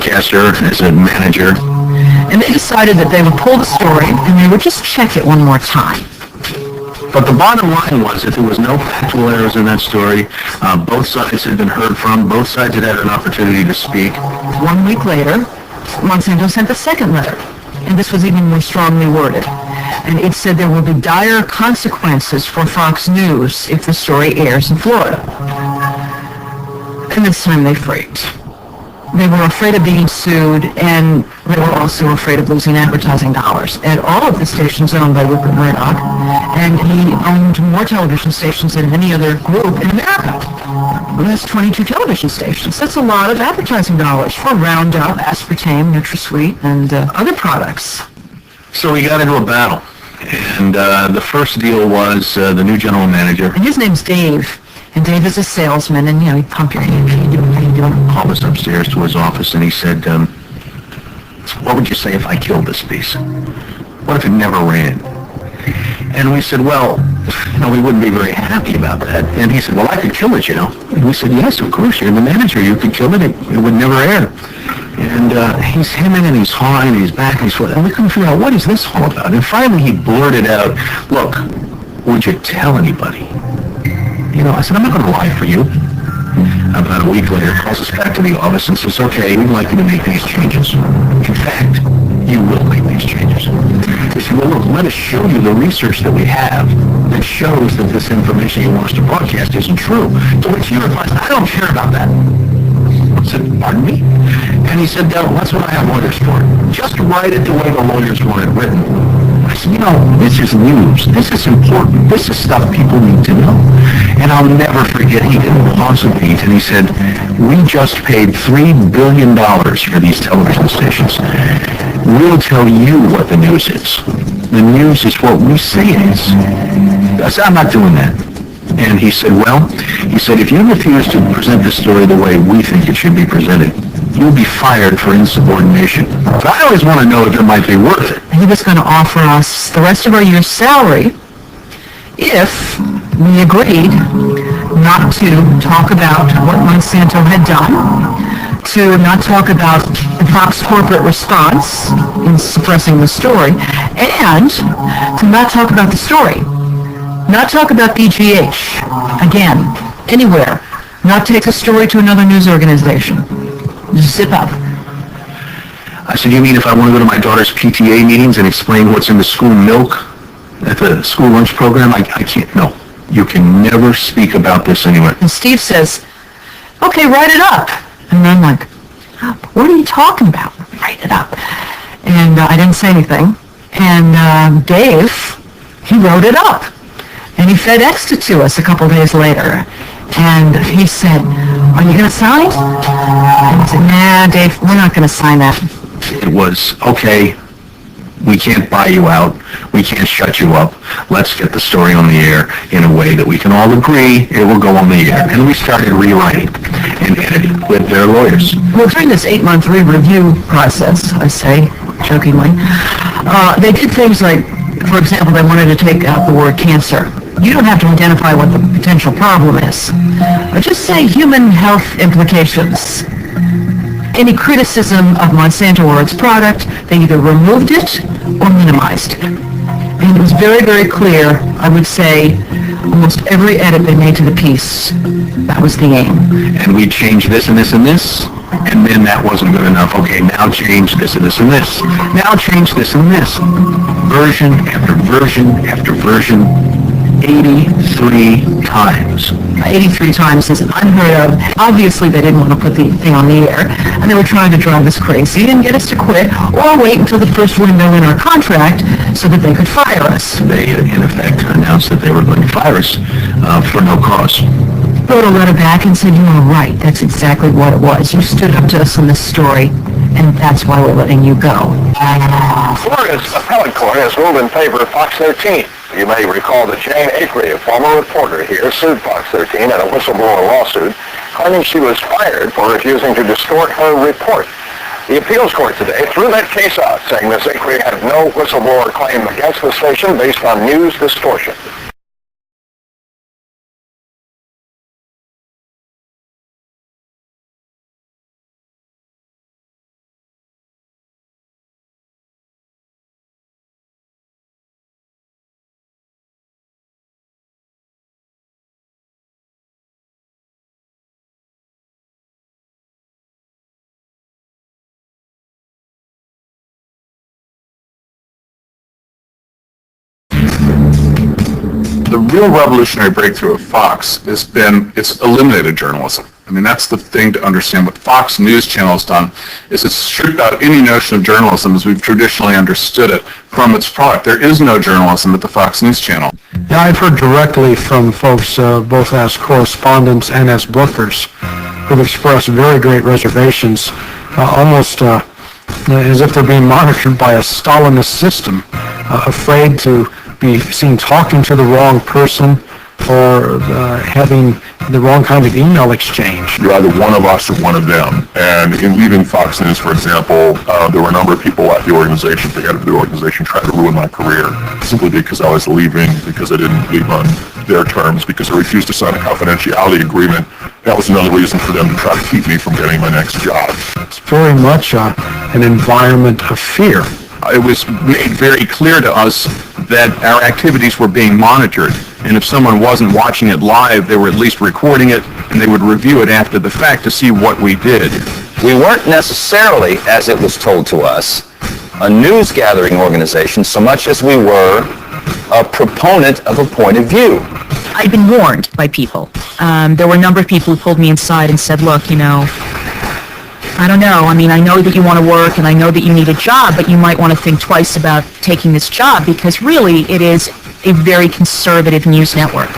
broadcaster, as a manager. And they decided that they would pull the story and they would just check it one more time. But the bottom line was that there was no factual errors in that story. Both sides had been heard from. Both sides had had an opportunity to speak. 1 week later, Monsanto sent the second letter, and this was even more strongly worded. And it said there will be dire consequences for Fox News if the story airs in Florida. And this time they freaked. They were afraid of being sued, and they were also afraid of losing advertising dollars. And all of the stations are owned by Rupert Murdoch, and he owned more television stations than any other group in America. That's 22 television stations. That's a lot of advertising dollars for Roundup, aspartame, NutraSweet, and other products. So we got into a battle, and the first deal was the new general manager. And his name's Dave. And Dave is a salesman, and, he'd pump your hand. How you doing? Called us upstairs to his office, and he said, what would you say if I killed this piece? What if it never ran? And we said, well, we wouldn't be very happy about that. And he said, well, I could kill it, And we said, yes, of course, you're the manager. You could kill it. It would never air. And he's hemming and he's hawing and he's back and he's forth. And we couldn't figure out, what is this all about? And finally he blurted out, look, would you tell anybody? I said, I'm not going to lie for you. About a week later, calls us back to the office and says, okay, we'd like you to make these changes. In fact, you will make these changes. He said, well, look, let us show you the research that we have that shows that this information you want us to broadcast isn't true. To which he replies, I don't care about that. I said, pardon me? And he said, that's what I have lawyers for. Just write it the way the lawyers want it written. I said, this is news. This is important. This is stuff people need to know. And I'll never forget, he didn't pause a beat, and he said, we just paid $3 billion for these television stations. We'll tell you what the news is. The news is what we say it is. I said, I'm not doing that. And he said, if you refuse to present this story the way we think it should be presented, you'll be fired for insubordination. But I always want to know if it might be worth it. He was going to offer us the rest of our year's salary if we agreed not to talk about what Monsanto had done, to not talk about the Fox corporate response in suppressing the story, and to not talk about the story. Not talk about BGH, again, anywhere. Not take a story to another news organization. Just zip up. I said, you mean if I want to go to my daughter's PTA meetings and explain what's in the school milk at the school lunch program? I can't. No. You can never speak about this anywhere. And Steve says, okay, write it up. And I'm like, what are you talking about? Write it up. And I didn't say anything. And Dave, he wrote it up. And he FedExed it to us a couple days later. And he said, are you going to sign? And I said, nah, Dave, we're not going to sign that. It was, okay, we can't buy you out. We can't shut you up. Let's get the story on the air in a way that we can all agree it will go on the air. And we started rewriting and editing with their lawyers. Well, during this 8-month re-review process, I say jokingly, they did things like, for example, they wanted to take out the word cancer. You don't have to identify what the potential problem is, but just say human health implications. Any criticism of Monsanto or its product, they either removed it or minimized it. And it was very, very clear, I would say, almost every edit they made to the piece, that was the aim. And we changed this and this and this, and then that wasn't good enough. Okay, now change this and this and this. Now change this and this. Version after version after version. 83 times. 83 times is unheard of. Obviously, they didn't want to put the thing on the air, and they were trying to drive us crazy and get us to quit, or wait until the first window in our contract so that they could fire us. They, in effect, announced that they were going to fire us for no cause. Wrote a letter back and said, you were right. That's exactly what it was. You stood up to us in this story, and that's why we're letting you go. Florida's appellate court has ruled in favor of Fox 13. You may recall that Jane Acree, a former reporter here, sued Fox 13 in a whistleblower lawsuit, claiming she was fired for refusing to distort her report. The appeals court today threw that case out, saying Ms. Acree had no whistleblower claim against the station based on news distortion. the real revolutionary breakthrough of Fox has been it's eliminated journalism. I mean, that's the thing to understand. What Fox News Channel has done is it's stripped out any notion of journalism as we've traditionally understood it from its product. There is no journalism at the Fox News Channel. Yeah, I've heard directly from folks, both as correspondents and as bookers, who've expressed very great reservations, almost as if they're being monitored by a Stalinist system, afraid to be seen talking to the wrong person or having the wrong kind of email exchange. You're either one of us or one of them. And in leaving Fox News, for example, there were a number of people at the organization, the head of the organization, trying to ruin my career simply because I was leaving, because I didn't leave on their terms, because I refused to sign a confidentiality agreement. That was another reason for them to try to keep me from getting my next job. It's very much an environment of fear. It was made very clear to us that our activities were being monitored, and if someone wasn't watching it live, they were at least recording it, and they would review it after the fact to see what we did. We weren't necessarily, as it was told to us, a news-gathering organization so much as we were a proponent of a point of view. I'd been warned by people. There were a number of people who pulled me inside and said, look, I don't know. I mean, I know that you want to work and I know that you need a job, but you might want to think twice about taking this job because really it is a very conservative news network.